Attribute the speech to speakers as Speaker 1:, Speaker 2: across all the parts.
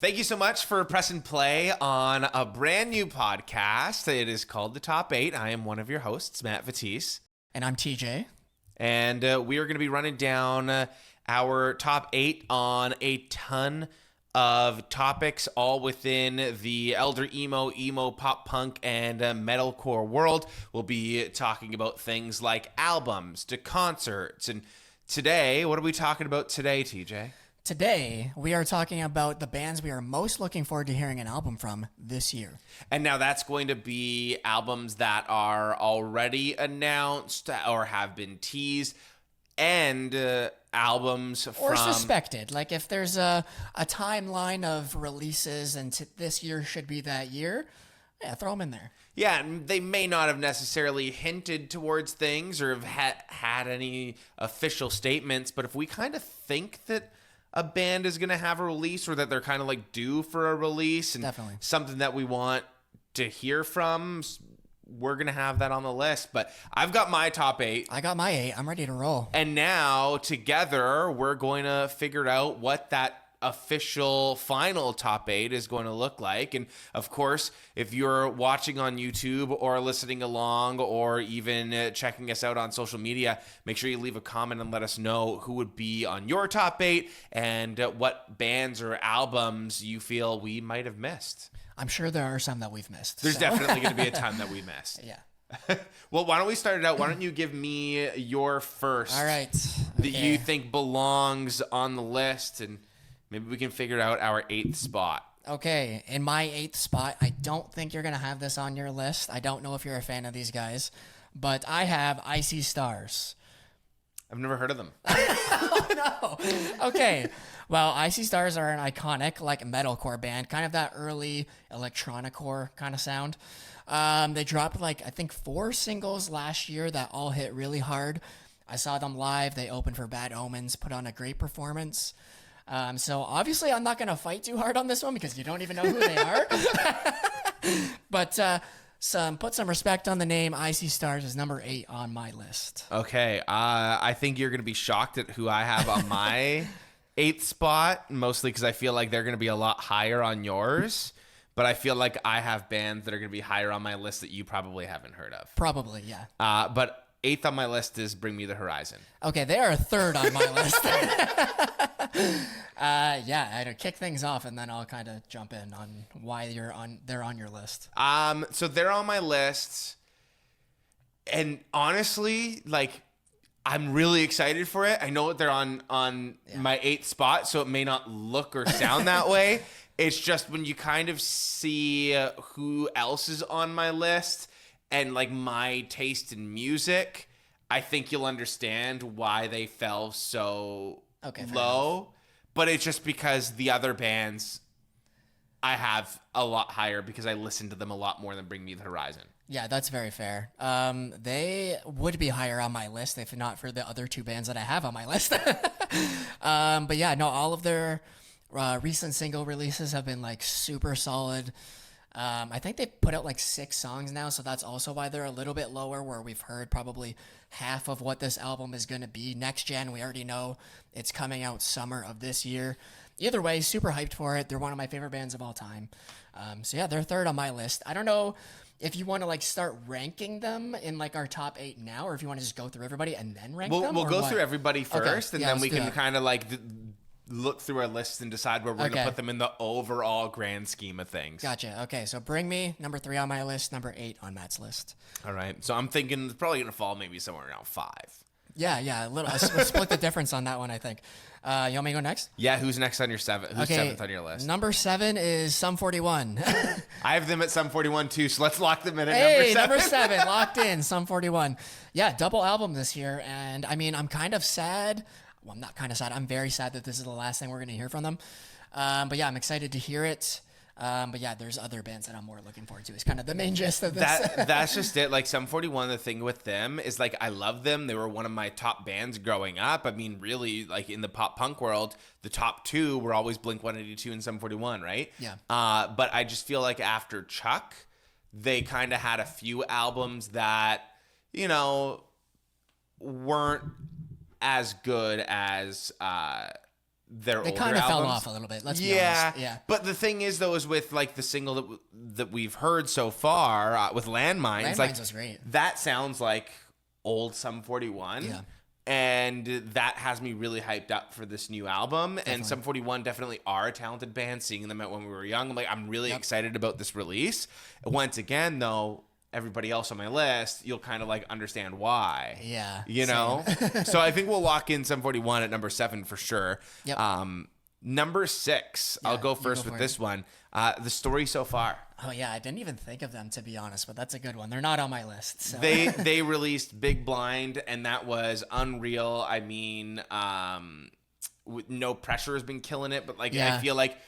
Speaker 1: Thank you so much for pressing play on a brand new podcast. It is called The Top 8. I am one of your hosts, Matt Vatisse.
Speaker 2: And I'm TJ.
Speaker 1: And we are going to be running down our top 8 on a ton of topics, all within the elder emo, pop punk, and metalcore world. We'll be talking about things like albums to concerts. And today, what are we talking about today, TJ?
Speaker 2: Today, we are talking about the bands we are most looking forward to hearing an album from this year.
Speaker 1: And now that's going to be albums that are already announced or have been teased, and albums
Speaker 2: Or
Speaker 1: from...
Speaker 2: suspected. Like if there's a timeline of releases and this year should be that year, yeah, throw them in there.
Speaker 1: Yeah, and they may not have necessarily hinted towards things or have had any official statements, but if we kind of think that a band is going to have a release or that they're kind of like due for a release and
Speaker 2: Definitely
Speaker 1: something that we want to hear from, we're going to have that on the list. But I've got my top 8.
Speaker 2: I got my 8. I'm ready to roll.
Speaker 1: And now together we're going to figure out what that official final top 8 is going to look like. And of course, if you're watching on YouTube or listening along or even checking us out on social media, make sure you leave a comment and let us know who would be on your top 8 and what bands or albums you feel we might have missed.
Speaker 2: I'm sure there are some that we've missed.
Speaker 1: There's definitely going to be a ton that we missed.
Speaker 2: Yeah.
Speaker 1: Well, why don't we start it out? Why don't you give me your first
Speaker 2: All right.
Speaker 1: that you think belongs on the list, and maybe we can figure out our 8th spot.
Speaker 2: Okay, in my 8th spot, I don't think you're going to have this on your list. I don't know if you're a fan of these guys, but I have Icy Stars.
Speaker 1: I've never heard of them.
Speaker 2: Oh, no. Okay. Well, Icy Stars are an iconic, like, metalcore band, kind of that early electronicore kind of sound. They dropped, like, I think 4 singles last year that all hit really hard. I saw them live. They opened for Bad Omens, put on a great performance. So obviously I'm not going to fight too hard on this one because you don't even know who they are. But put some respect on the name. Icy Stars is number 8 on my list.
Speaker 1: Okay. I think you're going to be shocked at who I have on my 8th spot, mostly because I feel like they're going to be a lot higher on yours. But I feel like I have bands that are going to be higher on my list that you probably haven't heard of.
Speaker 2: Probably, yeah.
Speaker 1: But 8th on my list is Bring Me the Horizon.
Speaker 2: Okay, they are 3rd on my list. Yeah, I'd kick things off and then I'll kind of jump in on why they're on your list.
Speaker 1: So they're on my list, and honestly, like, I'm really excited for it. I know they're on my 8th spot, so it may not look or sound that way. It's just when you kind of see who else is on my list and like my taste in music, I think you'll understand why they fell so low. But it's just because the other bands I have a lot higher because I listen to them a lot more than Bring Me the Horizon.
Speaker 2: Yeah, that's very fair. They would be higher on my list if not for the other 2 bands that I have on my list. But yeah, no, all of their recent single releases have been like super solid. I think they put out like 6 songs now, so that's also why they're a little bit lower, where we've heard probably half of what this album is going to be. Next gen, we already know it's coming out summer of this year. Either way, super hyped for it. They're one of my favorite bands of all time. So yeah, they're 3rd on my list. I don't know if you want to like start ranking them in like our top 8 now, or if you want to just go through everybody and then rank them.
Speaker 1: We'll go through everybody first, and then we can kind of like look through our list and decide where we're going to put them in the overall grand scheme of things.
Speaker 2: Gotcha. Okay, so Bring Me, number 3 on my list, number 8 on Matt's list.
Speaker 1: All right. So I'm thinking it's probably going to fall maybe somewhere around 5.
Speaker 2: Yeah, a little. We'll split the difference on that one, I think. You want me to go next?
Speaker 1: Yeah, who's next on your 7th? Who's 7th on your list?
Speaker 2: Number 7 is Sum 41.
Speaker 1: I have them at Sum 41 too, so let's lock them in at
Speaker 2: number 7, locked in, Sum 41. Yeah, double album this year, and I mean, I'm kind of sad. Well, I'm not kind of sad. I'm very sad that this is the last thing we're going to hear from them. But yeah, I'm excited to hear it. But yeah, there's other bands that I'm more looking forward to. It's kind of the main gist of this.
Speaker 1: That's just it. Like Sum 41, the thing with them is like I love them. They were one of my top bands growing up. I mean, really, like in the pop punk world, the top 2 were always Blink-182 and Sum 41, right?
Speaker 2: Yeah.
Speaker 1: But I just feel like after Chuck, they kind of had a few albums that, you know, weren't as good as their
Speaker 2: They
Speaker 1: older
Speaker 2: kind of fell
Speaker 1: albums.
Speaker 2: off a little bit. Let's be honest. Yeah.
Speaker 1: But the thing is, though, is with like the single that we've heard so far with Landmines, like
Speaker 2: was great.
Speaker 1: that sounds like old Sum 41.
Speaker 2: Yeah.
Speaker 1: And that has me really hyped up for this new album. Definitely. And Sum 41 definitely are a talented band. Seeing them at when we were young, I'm really excited about this release. Once again, though, everybody else on my list, you'll kind of like understand why.
Speaker 2: Yeah.
Speaker 1: You know? So I think we'll lock in Sum 41 at number 7 for sure.
Speaker 2: Yep.
Speaker 1: Number 6, I'll go first with this one. The Story So Far.
Speaker 2: Oh yeah, I didn't even think of them, to be honest, but that's a good one. They're not on my list. So.
Speaker 1: They released Big Blind, and that was unreal. I mean, No Pressure has been killing it, but I feel like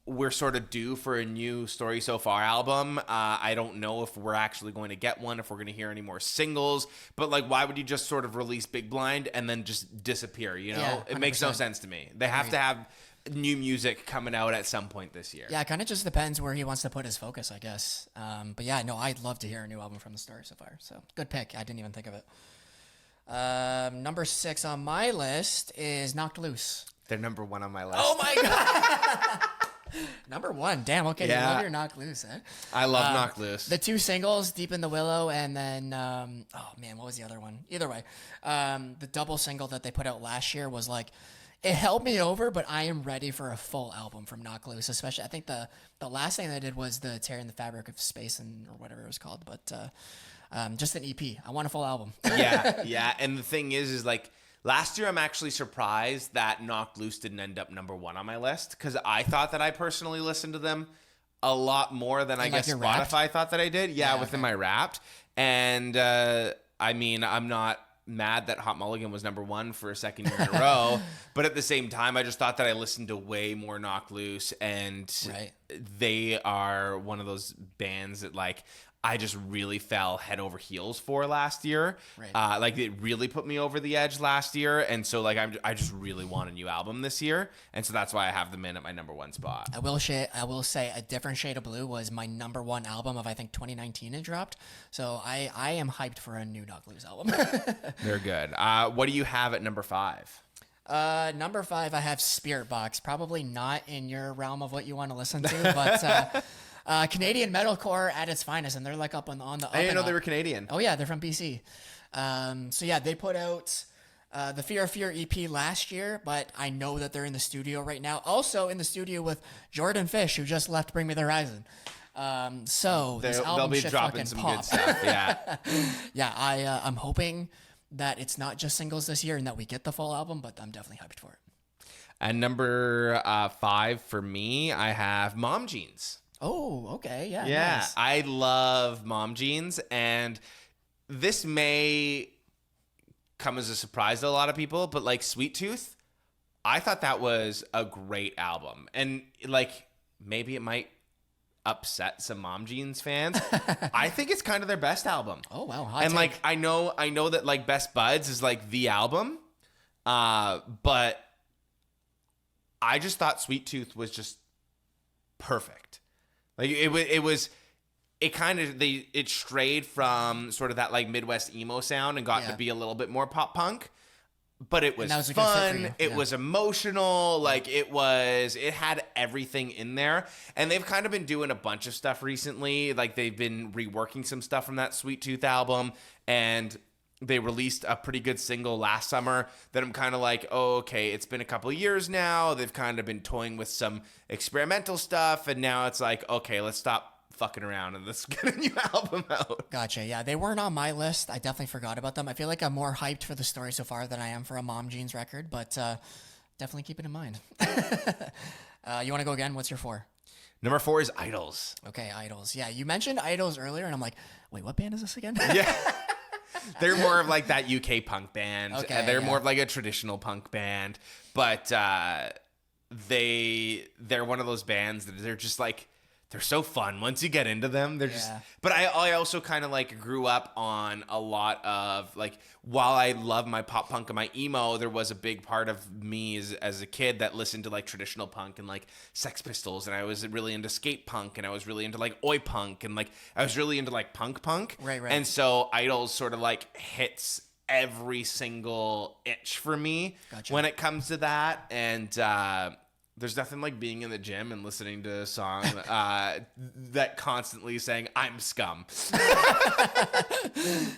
Speaker 1: we're sort of due for a new Story So Far album. I don't know if we're actually going to get one, if we're going to hear any more singles, but why would you just sort of release Big Blind and then just disappear? You know,
Speaker 2: Yeah,
Speaker 1: it makes no sense to me. They have to have new music coming out at some point this year.
Speaker 2: Yeah, it kind of just depends where he wants to put his focus, I guess. But yeah, no, I'd love to hear a new album from The Story So Far. So good pick. I didn't even think of it. Number 6 on my list is Knocked Loose.
Speaker 1: They're number 1 on my list.
Speaker 2: Oh my god. Number 1. Damn. Okay,
Speaker 1: Yeah.
Speaker 2: you love your Knocked Loose, eh?
Speaker 1: I love Knocked Loose.
Speaker 2: The 2 singles, Deep in the Willow, and then oh man, what was the other one? Either way, the double single that they put out last year was it held me over, but I am ready for a full album from Knocked Loose. Especially, I think the last thing they did was the Tearing the Fabric of Space or whatever it was called. But just an EP. I want a full album.
Speaker 1: yeah. And the thing is last year I'm actually surprised that Knocked Loose didn't end up number 1 on my list, because I thought that I personally listened to them a lot more than I guess Spotify thought that I did. Yeah, within my Wrapped. And I mean, I'm not mad that Hot Mulligan was number 1 for a second year in a row, but at the same time I just thought that I listened to way more Knocked Loose, and they are one of those bands that I just really fell head over heels for last year. It really put me over the edge last year, and so I just really want a new album this year, and so that's why I have them in at my number 1 spot.
Speaker 2: I will say A Different Shade of Blue was my number 1 album of I think 2019 it dropped. So I am hyped for a new Knocked Loose album.
Speaker 1: They're good. What do you have at number 5?
Speaker 2: Number 5, I have Spirit Box. Probably not in your realm of what you want to listen to, but Canadian metalcore at its finest, and they're up on the.
Speaker 1: I didn't know they were Canadian.
Speaker 2: Oh yeah, they're from BC. So yeah, they put out the Fear of Fear EP last year, but I know that they're in the studio right now. Also in the studio with Jordan Fish, who just left Bring Me the Horizon. So this album
Speaker 1: they'll be
Speaker 2: should
Speaker 1: dropping
Speaker 2: fucking
Speaker 1: some
Speaker 2: pop.
Speaker 1: good stuff. Yeah.
Speaker 2: Yeah, I'm hoping that it's not just singles this year and that we get the full album, but I'm definitely hyped for it.
Speaker 1: And number 5 for me, I have Mom Jeans.
Speaker 2: Oh, okay. Yeah.
Speaker 1: Nice. I love Mom Jeans, and this may come as a surprise to a lot of people, but Sweet Tooth, I thought that was a great album. And maybe it might upset some Mom Jeans fans. I think it's kind of their best album.
Speaker 2: Oh wow.
Speaker 1: And I know that Best Buds is the album. But I just thought Sweet Tooth was just perfect. It strayed from sort of that Midwest emo sound and got to be a little bit more pop punk, but it was fun. It was emotional. It had everything in there. And they've kind of been doing a bunch of stuff recently. They've been reworking some stuff from that Sweet Tooth album, and they released a pretty good single last summer that I'm kind of oh, okay, it's been a couple of years now. They've kind of been toying with some experimental stuff, and now it's okay, let's stop fucking around and let's get a new album out.
Speaker 2: Gotcha. Yeah, they weren't on my list. I definitely forgot about them. I feel like I'm more hyped for The Story So Far than I am for a Mom Jeans record, but definitely keep it in mind. You want to go again? What's your 4?
Speaker 1: Number 4 is Idols.
Speaker 2: Okay, Idols. Yeah, you mentioned Idols earlier, and I'm wait, what band is this again?
Speaker 1: Yeah. They're more of that UK punk band.
Speaker 2: Okay,
Speaker 1: they're more of a traditional punk band, but they're one of those bands that they're just they're so fun once you get into them. They're just. But I also kind of grew up on a lot of while I love my pop punk and my emo, there was a big part of me as a kid that listened to traditional punk and Sex Pistols, and I was really into skate punk, and I was really into oi punk, and I was really into punk.
Speaker 2: Right.
Speaker 1: And so Idols sort of hits every single itch for me
Speaker 2: Gotcha.
Speaker 1: when it comes to that. And there's nothing like being in the gym and listening to a song that constantly saying I'm scum.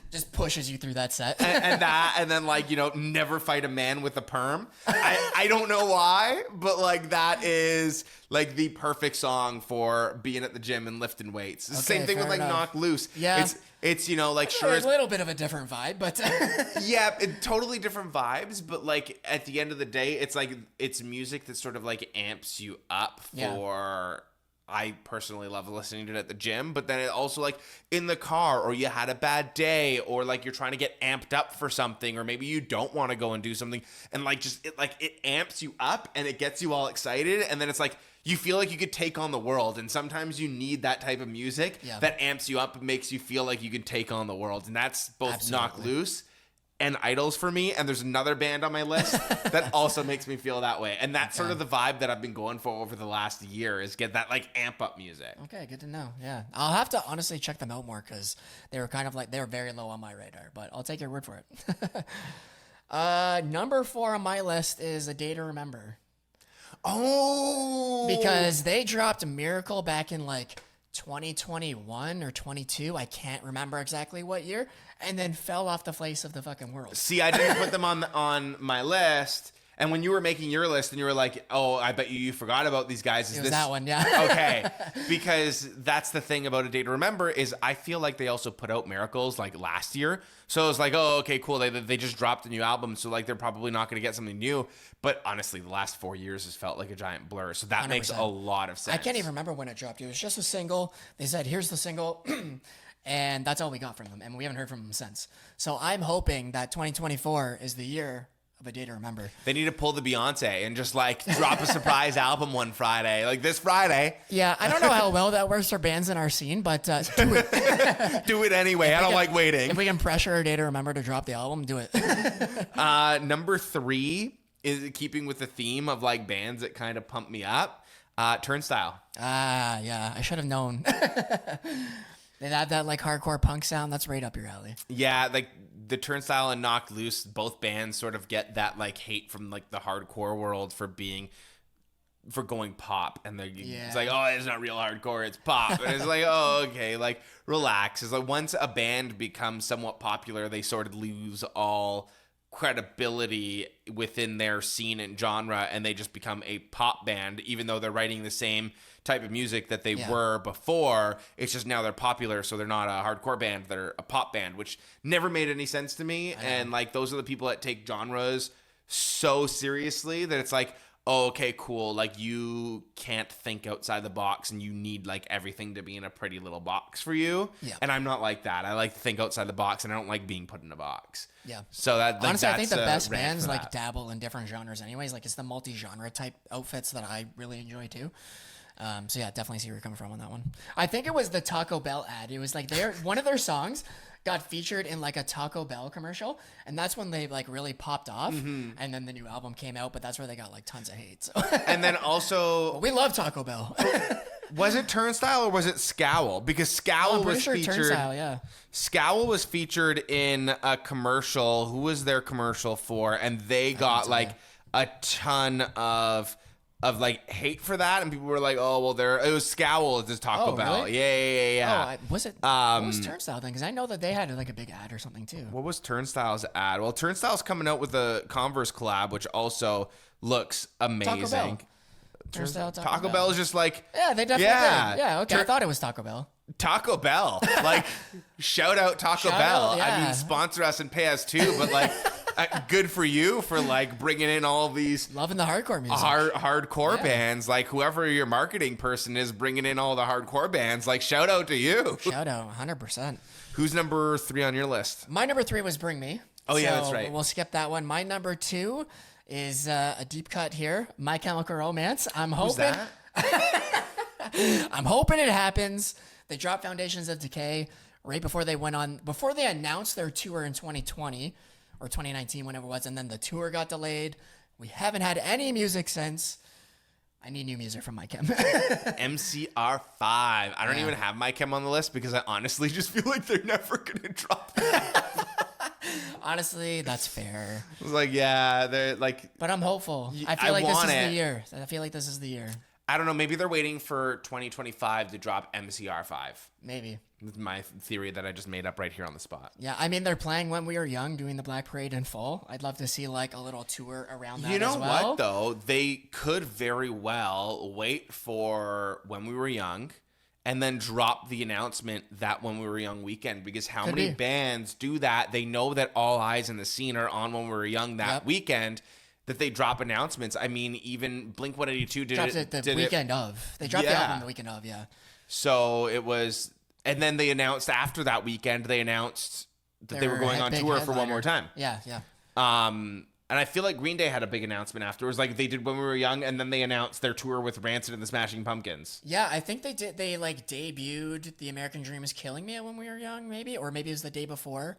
Speaker 2: Just pushes you through that set.
Speaker 1: and then like, you know, never fight a man with a perm. I don't know why, but like that is like the perfect song for being at the gym and lifting weights.
Speaker 2: Okay,
Speaker 1: Same thing with like
Speaker 2: fair enough.
Speaker 1: Knock Loose.
Speaker 2: Yeah.
Speaker 1: It's you know, like
Speaker 2: Sure,
Speaker 1: sure
Speaker 2: it's a little bit of a different vibe, but
Speaker 1: yeah, totally different vibes, but like at the end of the day, it's like it's music that sort of like amps you up for. I personally love listening to it at the gym, but then it also like in the car, or you had a bad day, or like you're trying to get amped up for something, or maybe you don't want to go and do something, and like just it amps you up and it gets you all excited, and then it's like you feel like you could take on the world, and sometimes you need that type of music that amps you up and makes you feel like you can take on the world, and that's both Knock Loose and Idols for me. And there's another band on my list that also makes me feel that way, and that's sort of the vibe that I've been going for over the last year, is get that like amp up music.
Speaker 2: Okay, good to know. Yeah, I'll have to honestly check them out more because they were kind of like, they were very low on my radar, but I'll take your word for it. Number 4 on my list is A Day to Remember.
Speaker 1: Oh,
Speaker 2: Because they dropped Miracle back in like 2021 or 22. I can't remember exactly what year, and then fell off the face of the fucking world.
Speaker 1: see, I didn't put them on my list. And when you were making your list and you were like, oh, I bet you forgot about these guys. Is
Speaker 2: It was
Speaker 1: this
Speaker 2: that one, yeah.
Speaker 1: okay? Because that's the thing about A Day to Remember is I feel like they also put out Miracles like last year. So it was like, oh, okay, cool. They just dropped a new album. So like they're probably not going to get something new. But honestly, the last 4 years has felt like a giant blur. So that makes
Speaker 2: 100%.
Speaker 1: a lot of sense.
Speaker 2: I can't even remember when it dropped. It was just a single. They said, here's the single. And that's all we got from them. And we haven't heard from them since. So I'm hoping that 2024 is the year of A Day to Remember.
Speaker 1: They need to pull the Beyonce and just like drop a surprise album one Friday, like this Friday.
Speaker 2: Yeah, I don't know how well that works for bands in our scene, but do it.
Speaker 1: Do it anyway. I don't like waiting.
Speaker 2: If we can pressure A Day to Remember to drop the album, do it.
Speaker 1: Number 3 is keeping with the theme of like bands that kind of pump me up. Turnstile.
Speaker 2: Ah, yeah, I should have known. They have that like hardcore punk sound. That's right up your alley.
Speaker 1: Yeah, like the Turnstile and Knock Loose, both bands sort of get that like hate from like the hardcore world for going pop, and it's like, oh, it's not real hardcore, it's pop. And it's like, oh, okay, like relax. It's like once a band becomes somewhat popular, they sort of lose all credibility within their scene and genre, and they just become a pop band, even though they're writing the same type of music that they were before. It's just now they're popular, so they're not a hardcore band, they're a pop band, which never made any sense to me. And like those are the people that take genres so seriously that it's like, oh, okay, cool, like you can't think outside the box and you need like everything to be in a pretty little box for you. And I'm not like that. I like to think outside the box, and I don't like being put in a box. So that like,
Speaker 2: honestly, I think the best
Speaker 1: rant
Speaker 2: bands
Speaker 1: for
Speaker 2: like
Speaker 1: that.
Speaker 2: dabble in different genres anyways. Like it's the multi-genre type outfits that I really enjoy too. So yeah, definitely see where you're coming from on that one. I think it was the Taco Bell ad. It was like one of their songs got featured in like a Taco Bell commercial, and that's when they like really popped off. And then the new album came out, but that's where they got like tons of hate. So.
Speaker 1: And then also,
Speaker 2: we love Taco Bell.
Speaker 1: was it Turnstile or was it Scowl? Because Scowl
Speaker 2: I'm pretty
Speaker 1: was
Speaker 2: sure
Speaker 1: featured.
Speaker 2: Turnstile, yeah.
Speaker 1: Scowl was featured in a commercial. Who was their commercial for? And they got like a ton of like hate for that, and people were like, "Oh, well, it was Scowl at this Taco Bell."
Speaker 2: Really?
Speaker 1: Yeah.
Speaker 2: Oh, was it? What was Turnstile then? Because I know that they had like a big ad or something too.
Speaker 1: What was Turnstile's ad? Well, Turnstile's coming out with a Converse collab, which also looks amazing.
Speaker 2: Taco Bell. Turnstile
Speaker 1: Taco Bell is just like,
Speaker 2: yeah, they definitely did. Yeah, okay. I thought it was Taco Bell.
Speaker 1: Taco Bell, like shout out Taco Bell.
Speaker 2: Out, yeah.
Speaker 1: I mean, sponsor us and pay us too, but like. Good for you for like bringing in all these
Speaker 2: loving the hardcore music,
Speaker 1: hardcore bands. Like whoever your marketing person is bringing in all the hardcore bands. Like shout out to you.
Speaker 2: Shout out, 100%.
Speaker 1: Who's number 3 on your list?
Speaker 2: My number 3 was Bring Me.
Speaker 1: Oh yeah, that's right.
Speaker 2: We'll skip that one. My number 2 is a deep cut here. My Chemical Romance. I'm hoping.
Speaker 1: Who's that?
Speaker 2: I'm hoping it happens. They dropped Foundations of Decay right before they announced their tour in 2020. Or 2019, whenever it was, and then the tour got delayed. We haven't had any music since. I need new music from My Chem.
Speaker 1: MCR5. I don't even have My Chem on the list because I honestly just feel like they're never going to drop that.
Speaker 2: Honestly, that's fair.
Speaker 1: I was like, yeah, they're like,
Speaker 2: But I'm hopeful. I
Speaker 1: I
Speaker 2: feel like this
Speaker 1: want
Speaker 2: is
Speaker 1: it.
Speaker 2: the year. I feel like this is the year.
Speaker 1: I don't know. Maybe they're waiting for 2025 to drop MCR5.
Speaker 2: Maybe.
Speaker 1: That's my theory that I just made up right here on the spot.
Speaker 2: Yeah, I mean, they're playing When We Were Young, doing the Black Parade in fall. I'd love to see like a little tour around that.
Speaker 1: You know
Speaker 2: as well.
Speaker 1: what though? They could very well wait for When We Were Young and then drop the announcement that When We Were Young weekend, because how
Speaker 2: Could
Speaker 1: many
Speaker 2: be.
Speaker 1: bands do that? They know that all eyes in the scene are on When We Were Young that
Speaker 2: Yep.
Speaker 1: weekend, that they drop announcements. I mean, even Blink-182 did
Speaker 2: Dropped
Speaker 1: it.
Speaker 2: it the weekend of. They dropped the
Speaker 1: Yeah.
Speaker 2: album the weekend of, yeah.
Speaker 1: So it was, and then they announced after that weekend, they announced that they were going on
Speaker 2: Big
Speaker 1: tour for one
Speaker 2: headliner.
Speaker 1: more time.
Speaker 2: Yeah, yeah.
Speaker 1: And I feel like Green Day had a big announcement afterwards. Like they did When We Were Young, and then they announced their tour with Rancid and the Smashing Pumpkins.
Speaker 2: Yeah, I think they did. They like debuted "The American Dream Is Killing Me" When We Were Young, maybe, or maybe it was the day before,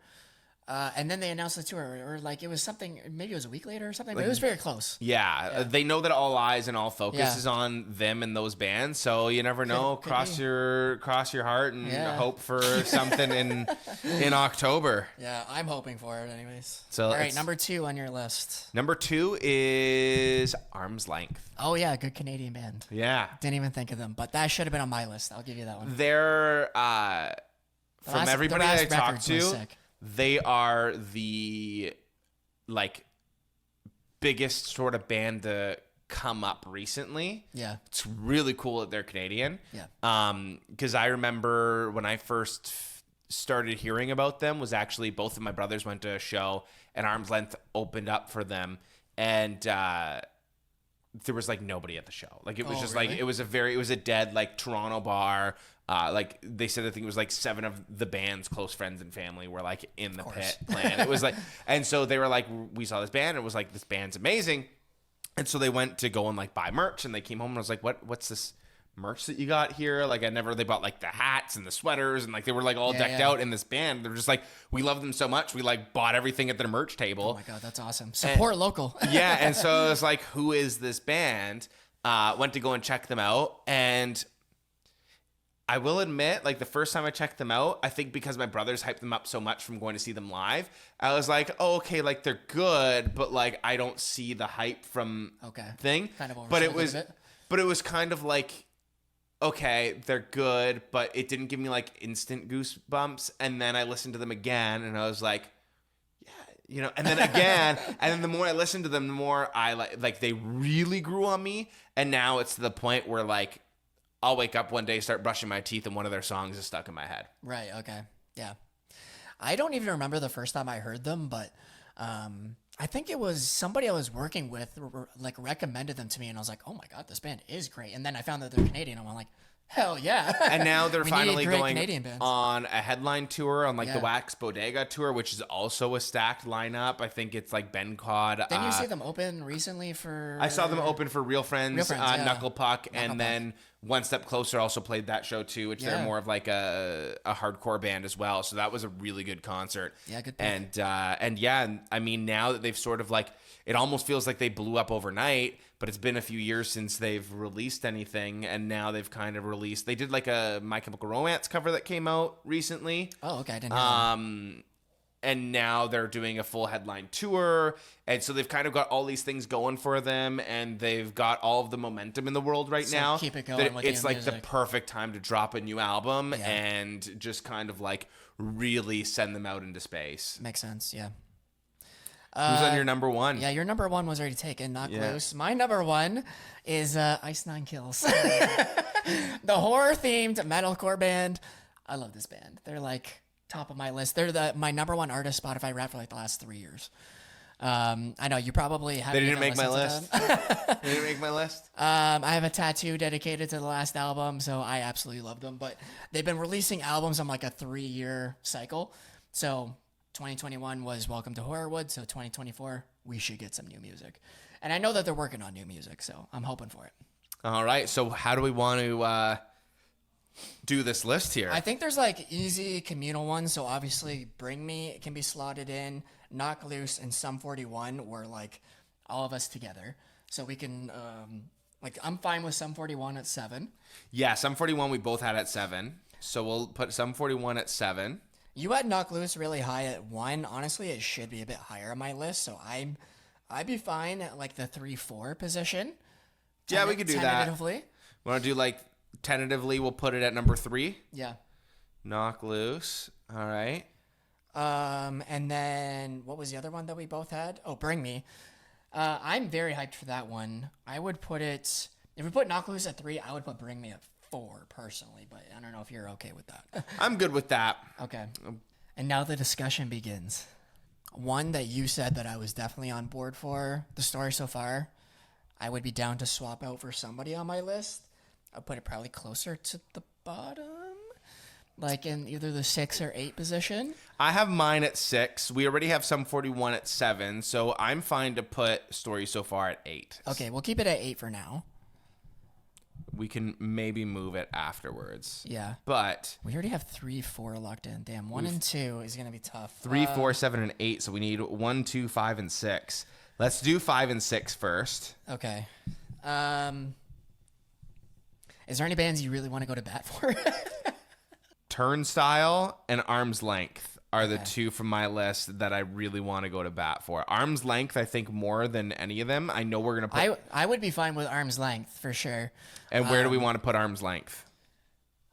Speaker 2: and then they announced the tour, or like it was something. Maybe it was a week later or something, but it was very close.
Speaker 1: Yeah, they know that all eyes and all focus
Speaker 2: Yeah.
Speaker 1: is on them and those bands. So you never know.
Speaker 2: Could
Speaker 1: cross
Speaker 2: be.
Speaker 1: your heart and
Speaker 2: Yeah.
Speaker 1: hope for something in October.
Speaker 2: Yeah, I'm hoping for it, anyways.
Speaker 1: So
Speaker 2: All right,
Speaker 1: it's-
Speaker 2: number 2 on your list.
Speaker 1: Number 2 is Arm's Length.
Speaker 2: Oh yeah, good Canadian band.
Speaker 1: Yeah,
Speaker 2: Didn't even think of them, but that should have been on my list. I'll give you that one.
Speaker 1: they're from
Speaker 2: last-
Speaker 1: everybody
Speaker 2: the
Speaker 1: I
Speaker 2: last
Speaker 1: talked
Speaker 2: records was
Speaker 1: to,
Speaker 2: sick.
Speaker 1: they are the like biggest sort of band to come up recently.
Speaker 2: Yeah.
Speaker 1: It's really cool that they're Canadian.
Speaker 2: Yeah.
Speaker 1: Because I remember when I first started hearing about them was actually both of my brothers went to a show and Arm's Length opened up for them, and there was like nobody at the show. Like it was
Speaker 2: Oh,
Speaker 1: just
Speaker 2: really?
Speaker 1: like it was a dead like Toronto bar. Like they said, I think it was like 7 of the band's close friends and family were like in the pit playing. It was like, and so they were like, we saw this band. And it was like, this band's amazing. And so they went to go and like buy merch, and they came home and I was like, what's this merch that you got here? Like they bought like the hats and the sweaters, and like they were like all decked out in this band. They're just like, we love them so much. We like bought everything at their merch table.
Speaker 2: Oh my god, that's awesome. Support local.
Speaker 1: Yeah. And so I was like, who is this band? Went to go and check them out, and I will admit, like the first time I checked them out, I think because my brothers hyped them up so much from going to see them live, I was like, oh, okay, like they're good, but like I don't see the hype from thing.
Speaker 2: Kind of
Speaker 1: but
Speaker 2: oversold it a bit.
Speaker 1: it was kind of like, okay, they're good, but it didn't give me like instant goosebumps. And then I listened to them again, and I was like, yeah, and then again, and then the more I listened to them, the more I like they really grew on me. And now it's to the point where like I'll wake up one day, start brushing my teeth, and one of their songs is stuck in my head.
Speaker 2: Right. Okay. Yeah. I don't even remember the first time I heard them, but I think it was somebody I was working with like recommended them to me, and I was like, "Oh my god, this band is great!" And then I found that they're Canadian. I'm like, "Hell yeah!"
Speaker 1: And now they're
Speaker 2: We need
Speaker 1: finally
Speaker 2: great
Speaker 1: going
Speaker 2: Canadian bands.
Speaker 1: on a headline tour on like the
Speaker 2: Yeah.
Speaker 1: Wax Bodega tour, which is also a stacked lineup. I think it's like Ben Cod.
Speaker 2: Didn't you see them open recently for?
Speaker 1: I saw them open for Real Friends,
Speaker 2: Real Friends, yeah.
Speaker 1: Knuckle Puck, and
Speaker 2: Puck.
Speaker 1: then One Step Closer also played that show too, which they're
Speaker 2: Yeah.
Speaker 1: more of like a hardcore band as well. So that was a really good concert.
Speaker 2: Yeah, good pick.
Speaker 1: And yeah, I mean now that they've sort of like, it almost feels like they blew up overnight, but it's been a few years since they've released anything, and now they've kind of released. They did like a My Chemical Romance cover that came out recently.
Speaker 2: Oh, okay. I didn't know.
Speaker 1: And now they're doing a full headline tour. And so they've kind of got all these things going for them, and they've got all of the momentum in the world right
Speaker 2: So
Speaker 1: now.
Speaker 2: keep it going
Speaker 1: that
Speaker 2: with
Speaker 1: it's
Speaker 2: the
Speaker 1: like the
Speaker 2: music.
Speaker 1: perfect time to drop a new album
Speaker 2: Yeah.
Speaker 1: and just kind of like really send them out into space.
Speaker 2: Makes sense. Yeah.
Speaker 1: Who's on your number 1?
Speaker 2: Yeah, your number 1 was already taken, Knock
Speaker 1: Yeah.
Speaker 2: Loose. My number 1 is Ice Nine Kills. The horror-themed metalcore band. I love this band. They're like top of my list. They're my number 1 artist Spotify rap for like the last 3 years. I know you probably haven't.
Speaker 1: They didn't
Speaker 2: even
Speaker 1: make my
Speaker 2: listened to
Speaker 1: list.
Speaker 2: them.
Speaker 1: They didn't make my list.
Speaker 2: I have a tattoo dedicated to the last album, so I absolutely love them. But they've been releasing albums on like a 3-year cycle. So 2021 was Welcome to Horrorwood. So 2024, we should get some new music. And I know that they're working on new music, so I'm hoping for it.
Speaker 1: All right. So how do we want to do this list here?
Speaker 2: I think there's like easy communal ones. So obviously, Bring Me can be slotted in. Knock Loose and Sum 41 were like all of us together. So we can, like, I'm fine with Sum 41 at 7.
Speaker 1: Yeah, Sum 41 we both had at 7. So we'll put Sum 41 at 7.
Speaker 2: You had Knock Loose really high at 1. Honestly, it should be a bit higher on my list, so I'd be fine at like the 3-4 position.
Speaker 1: Yeah, we could do that.
Speaker 2: Tentatively.
Speaker 1: Want to do like tentatively? We'll put it at number 3.
Speaker 2: Yeah.
Speaker 1: Knock Loose. All right.
Speaker 2: And then what was the other one that we both had? Oh, Bring Me. I'm very hyped for that one. I would put it, if we put Knock Loose at 3, I would put Bring Me at 4 personally, but I don't know if you're okay with that.
Speaker 1: I'm good with that.
Speaker 2: Okay. And now the discussion begins. One that you said that I was definitely on board for, the story so far, I would be down to swap out for somebody on my list. I'll put it probably closer to the bottom, like in either the 6 or 8 position.
Speaker 1: I have mine at 6. We already have Sum 41 at 7, so I'm fine to put Story So Far at 8.
Speaker 2: Okay, we'll keep it at 8 for now.
Speaker 1: We can maybe move it afterwards.
Speaker 2: Yeah.
Speaker 1: But
Speaker 2: We already have 3, 4 locked in. Damn, 1 and 2 is going to be tough.
Speaker 1: 3, 4, 7, and 8, so we need 1, 2, 5, and 6. Let's do 5 and 6 first.
Speaker 2: Okay. Is there any bands you really want to go to bat for?
Speaker 1: Turnstile and Arm's Length are the two from my list that I really want to go to bat for. Arm's Length, I think, more than any of them. I know we're going to put...
Speaker 2: I would be fine with Arm's Length for sure.
Speaker 1: And where do we want to put Arm's Length?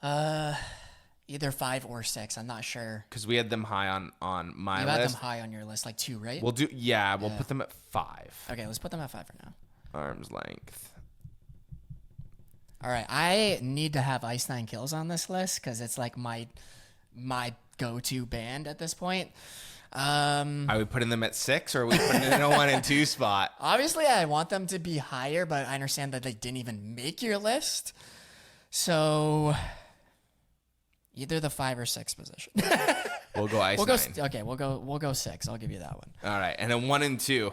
Speaker 2: Either 5 or 6. I'm not sure.
Speaker 1: Because we had them high on my
Speaker 2: You
Speaker 1: list.
Speaker 2: had them high on your list, like 2, right?
Speaker 1: We'll put them at 5.
Speaker 2: Okay, let's put them at 5 for now.
Speaker 1: Arm's Length.
Speaker 2: All right, I need to have Ice Nine Kills on this list because it's like my go-to band at this point.
Speaker 1: Are we putting them at 6 or are we putting it in a 1 and 2 spot?
Speaker 2: Obviously, I want them to be higher, but I understand that they didn't even make your list. So either the 5 or 6 position.
Speaker 1: We'll go Ice Nine.
Speaker 2: Okay, we'll go 6. I'll give you that one.
Speaker 1: All right, and then 1 and 2.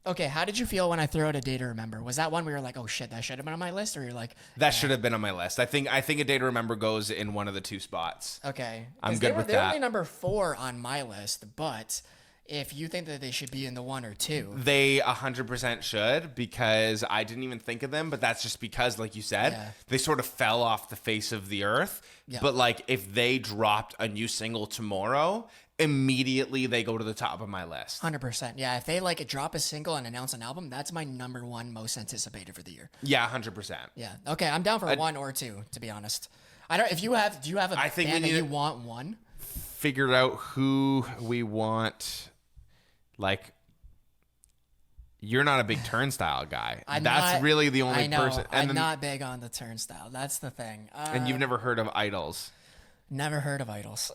Speaker 2: Okay, how did you feel when I threw out A Day to Remember? Was that one where you're like, oh shit, that should have been on my list? Or you're like...
Speaker 1: That should have been on my list. I think A Day to Remember goes in one of the 2 spots.
Speaker 2: Okay.
Speaker 1: I'm good with
Speaker 2: they're
Speaker 1: that.
Speaker 2: only number 4 on my list, but if you think that they should be in the 1 or 2...
Speaker 1: They 100% should, because I didn't even think of them, but that's just because, like you said, they sort of fell off the face of the earth.
Speaker 2: Yeah.
Speaker 1: But, like, if they dropped a new single tomorrow... Immediately they go to the top of my list.
Speaker 2: 100%. Yeah, if they like drop a single and announce an album, that's my number 1 most anticipated for the year.
Speaker 1: Yeah, 100%.
Speaker 2: Yeah. Okay, I'm down for 1 or 2, to be honest. I don't. Do you have a band that you want 1?
Speaker 1: Figure out who we want. Like, you're not a big Turnstile guy. That's really the only person.
Speaker 2: I'm not big on the Turnstile. That's the thing.
Speaker 1: And you've never heard of Idols.
Speaker 2: Never heard of Idols.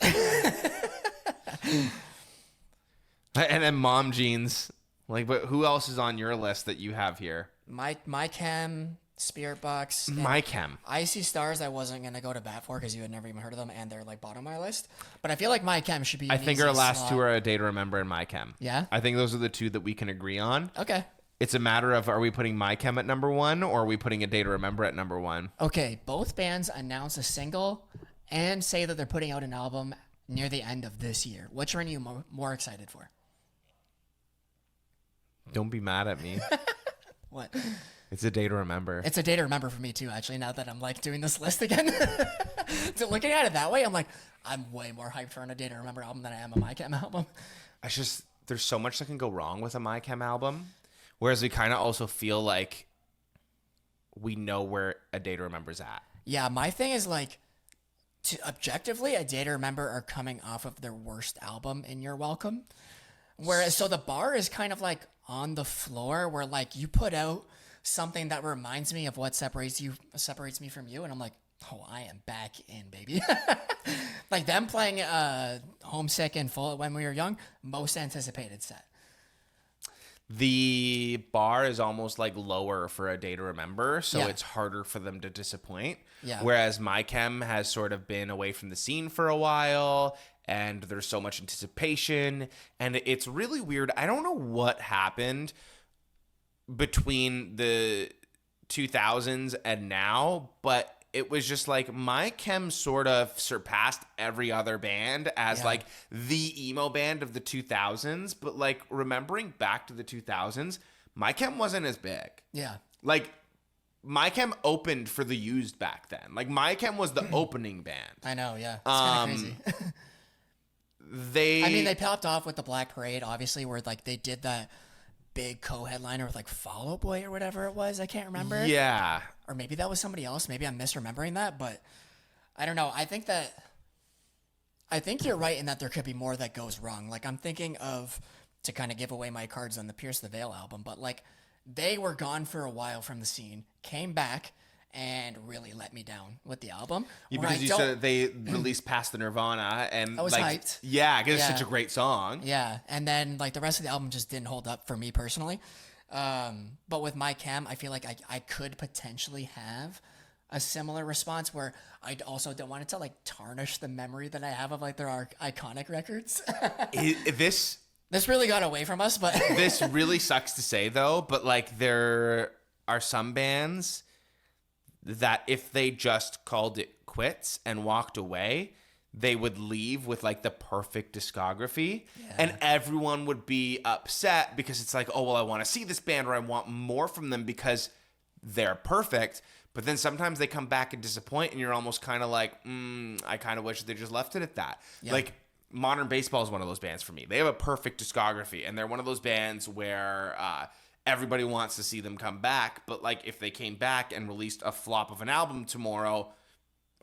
Speaker 1: And then Mom Jeans. Like, but who else is on your list that you have here?
Speaker 2: My Chem, Spirit Box,
Speaker 1: My Chem.
Speaker 2: Icy Stars. I wasn't gonna go to bat for because you had never even heard of them, and they're like bottom of my list. But I feel like My Chem should be.
Speaker 1: I think our last 2 are A Day to Remember and My Chem.
Speaker 2: Yeah.
Speaker 1: I think those are the 2 that we can agree on.
Speaker 2: Okay.
Speaker 1: It's a matter of, are we putting My Chem at number 1 or are we putting A Day to Remember at number 1?
Speaker 2: Okay. Both bands announce a single and say that they're putting out an album near the end of this year. Which one are you more excited for?
Speaker 1: Don't be mad at me.
Speaker 2: What?
Speaker 1: It's A Day to Remember.
Speaker 2: It's A Day to Remember for me too, actually, now that I'm like doing this list again. So looking at it that way, I'm like, I'm way more hyped for an A Day to Remember album than I am a My Chem album.
Speaker 1: There's so much that can go wrong with a My Chem album. Whereas we kind of also feel like we know where A Day to Remember's at. Yeah,
Speaker 2: my thing is like, objectively, A Day to Remember are coming off of their worst album, In You're Welcome. Whereas, so the bar is kind of like on the floor where like you put out something that reminds me of what separates me from you. And I'm like, oh, I am back in, baby. Like them playing Homesick and Full When We Were Young, most anticipated set.
Speaker 1: The bar is almost like lower for A Day to Remember, so
Speaker 2: Yeah.
Speaker 1: it's harder for them to disappoint.
Speaker 2: Yeah.
Speaker 1: Whereas My Chem has sort of been away from the scene for a while, and there's so much anticipation, and it's really weird. I don't know what happened between the 2000s and now, but it was just like My Chem sort of surpassed every other band as like the emo band of the 2000s. But like remembering back to the 2000s, My Chem wasn't as big.
Speaker 2: Yeah.
Speaker 1: Like My Chem opened for the Used back then. Like My Chem was the opening band.
Speaker 2: I know, yeah. It's kind of crazy. They popped off with the Black Parade, obviously, where like they did that big co-headliner with like Fall Out Boy or whatever it was. I can't remember.
Speaker 1: Yeah.
Speaker 2: Or maybe that was somebody else. Maybe I'm misremembering that, but I don't know. I think you're right in that there could be more that goes wrong. Like I'm thinking of, to kind of give away my cards on the Pierce the Veil album, but like they were gone for a while from the scene, came back, and really let me down with the album.
Speaker 1: Yeah, because you said they released Past the Nirvana, and
Speaker 2: I was
Speaker 1: like,
Speaker 2: hyped.
Speaker 1: Yeah, because it's such a great song.
Speaker 2: Yeah, and then like the rest of the album just didn't hold up for me personally. But with My Chem, I feel like I could potentially have a similar response where I also don't want it to like tarnish the memory that I have of like their iconic records.
Speaker 1: This
Speaker 2: really got away from us, but
Speaker 1: this really sucks to say though, but like there are some bands that if they just called it quits and walked away, they would leave with like the perfect discography, and everyone would be upset because it's like, oh, well, I want to see this band or I want more from them because they're perfect. But then sometimes they come back and disappoint, and you're almost kind of like, I kind of wish they just left it at that. Yeah. Like Modern Baseball is one of those bands for me. They have a perfect discography, and they're one of those bands where everybody wants to see them come back. But like if they came back and released a flop of an album tomorrow,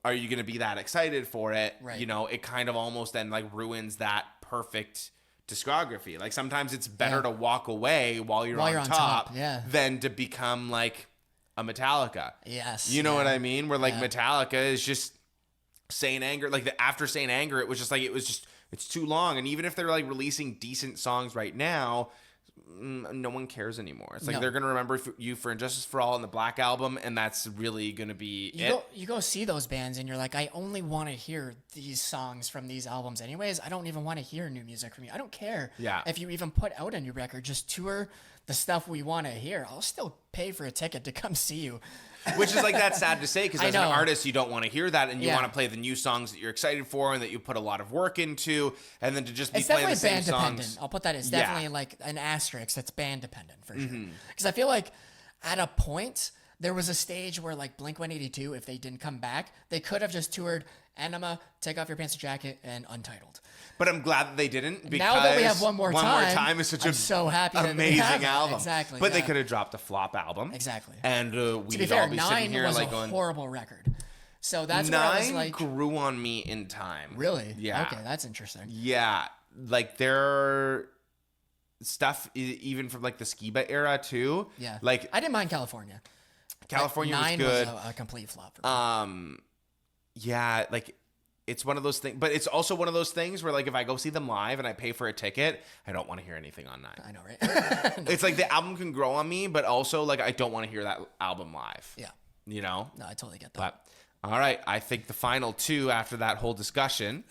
Speaker 1: are you going to be that excited for it?
Speaker 2: Right.
Speaker 1: You know, it kind of almost then like ruins that perfect discography. Like sometimes it's better to walk away while you're on top than to become like a Metallica.
Speaker 2: Yes.
Speaker 1: You know what I mean? Where like Metallica is just Saint Anger. Like after Saint Anger, it was just like, it's too long. And even if they're like releasing decent songs right now, no one cares anymore. It's like they're going to remember you for Injustice for All and the Black Album, and that's really going to be
Speaker 2: You go see those bands, and you're like, I only want to hear these songs from these albums anyways. I don't even want to hear new music from you. I don't care if you even put out a new record. Just tour the stuff we want to hear. I'll still pay for a ticket to come see you.
Speaker 1: Which is like, that's sad to say, because as an artist, you don't want to hear that, and you want to play the new songs that you're excited for and that you put a lot of work into, and then to just be playing the same songs. It's definitely band dependent. I'll
Speaker 2: put that. It's definitely like an asterisk that's band dependent for sure. Because I feel like at a point there was a stage where like Blink-182, if they didn't come back, they could have just toured Enema, Take Off Your Pants and Jacket, and Untitled.
Speaker 1: But I'm glad that they didn't, because
Speaker 2: now that we have One More Time
Speaker 1: is such
Speaker 2: I'm so happy
Speaker 1: amazing album.
Speaker 2: Exactly.
Speaker 1: But they could have dropped a flop album.
Speaker 2: Exactly.
Speaker 1: And
Speaker 2: to be fair, 9 was like a horrible record. So that's where I was like,
Speaker 1: 9 grew on me in time.
Speaker 2: Really?
Speaker 1: Yeah.
Speaker 2: Okay, that's interesting.
Speaker 1: Yeah. Like their stuff, even from like the Skiba era too.
Speaker 2: Yeah.
Speaker 1: Like
Speaker 2: I didn't mind California.
Speaker 1: California was
Speaker 2: 9
Speaker 1: good.
Speaker 2: was a complete flop for me.
Speaker 1: Yeah, like it's one of those things, but it's also one of those things where like if I go see them live and I pay for a ticket, I don't want to hear anything on 9.
Speaker 2: I know, right?
Speaker 1: No. It's like the album can grow on me, but also like I don't want to hear that album live.
Speaker 2: Yeah.
Speaker 1: You know?
Speaker 2: No, I totally get that.
Speaker 1: But all right, I think the final 2 after that whole discussion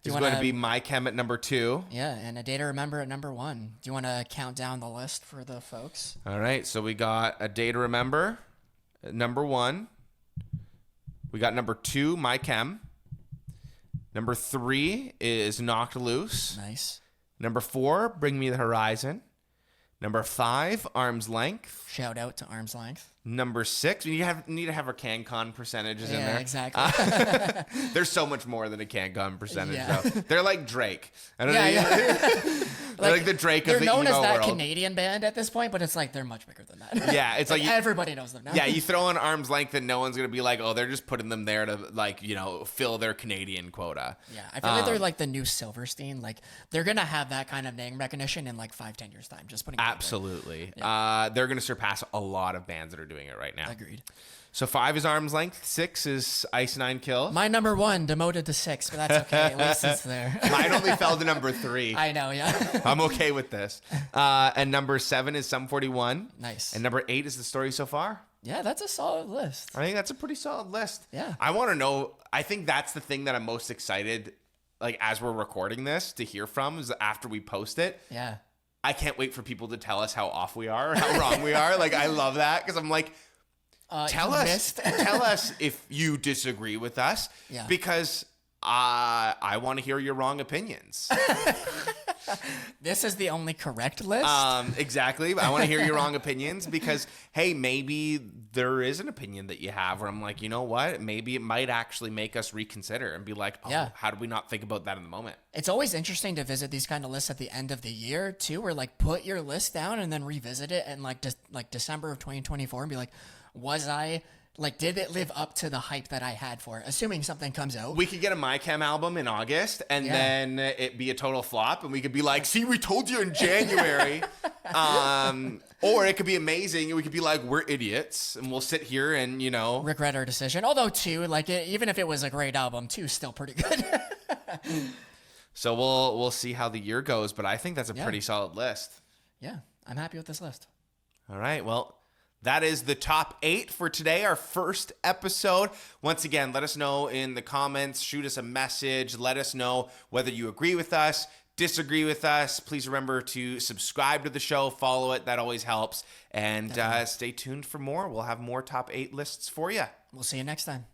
Speaker 1: is going to be My Chem at number 2.
Speaker 2: Yeah, and A Day to Remember at number 1. Do you want to count down the list for the folks?
Speaker 1: All right, so we got A Day to Remember at number 1. We got number 2, My Chem. Number 3 is Knocked Loose.
Speaker 2: Nice.
Speaker 1: Number 4, Bring Me the Horizon. Number 5, Arm's Length.
Speaker 2: Shout out to Arm's Length.
Speaker 1: Number 6, you need to have our CanCon percentages in there.
Speaker 2: Yeah, exactly.
Speaker 1: There's so much more than a CanCon percentage,
Speaker 2: Yeah.
Speaker 1: though. They're like Drake. I don't
Speaker 2: Yeah,
Speaker 1: know.
Speaker 2: yeah.
Speaker 1: They're like the Drake of the
Speaker 2: They're
Speaker 1: emo
Speaker 2: known as that
Speaker 1: world.
Speaker 2: Canadian band at this point, but it's like they're much bigger than that.
Speaker 1: Yeah, it's like
Speaker 2: everybody knows them now.
Speaker 1: Yeah, you throw in Arm's Length and no one's going to be like, oh, they're just putting them there to like, fill their Canadian quota.
Speaker 2: Yeah, I feel like they're like the new Silverstein. Like they're going to have that kind of name recognition in like 5-10 years time. Just putting it
Speaker 1: Absolutely.
Speaker 2: Yeah.
Speaker 1: They're going to surpass a lot of bands that are doing it right now.
Speaker 2: Agreed.
Speaker 1: So 5 is Arm's Length. 6 is Ice 9 Kills.
Speaker 2: My number 1 demoted to 6, but that's okay. At least it's there.
Speaker 1: Mine only fell to number 3.
Speaker 2: I know, yeah.
Speaker 1: I'm okay with this. And number 7 is Sum 41.
Speaker 2: Nice.
Speaker 1: And number 8 is The Story So Far.
Speaker 2: Yeah, that's a solid list.
Speaker 1: I think that's a pretty solid list.
Speaker 2: Yeah.
Speaker 1: I want to know. I think that's the thing that I'm most excited, like as we're recording this, to hear from is after we post it.
Speaker 2: Yeah.
Speaker 1: I can't wait for people to tell us how off we are, or how wrong we are. Like I love that because I'm like, tell us if you disagree with us,
Speaker 2: Yeah.
Speaker 1: because I want to hear your wrong opinions.
Speaker 2: This is the only correct list.
Speaker 1: Exactly. I want to hear your wrong opinions because, hey, maybe there is an opinion that you have where I'm like, you know what? Maybe it might actually make us reconsider and be like, oh,
Speaker 2: Yeah.
Speaker 1: how did we not think about that in the moment?
Speaker 2: It's always interesting to visit these kind of lists at the end of the year too, where like put your list down and then revisit it in like December of 2024 and be like, did it live up to the hype that I had for it? Assuming something comes out.
Speaker 1: We could get a My Chem album in August and then it be a total flop and we could be like, see, we told you in January. Or it could be amazing and we could be like, we're idiots and we'll sit here and,
Speaker 2: regret our decision. Although two, even if it was a great album, two is still pretty good.
Speaker 1: So we'll see how the year goes, but I think that's a pretty solid list.
Speaker 2: Yeah, I'm happy with this list.
Speaker 1: All right, well, that is the top 8 for today, our first episode. Once again, let us know in the comments, shoot us a message, let us know whether you agree with us, disagree with us. Please remember to subscribe to the show, follow it, that always helps. And stay tuned for more. We'll have more top 8 lists for you.
Speaker 2: We'll see you next time.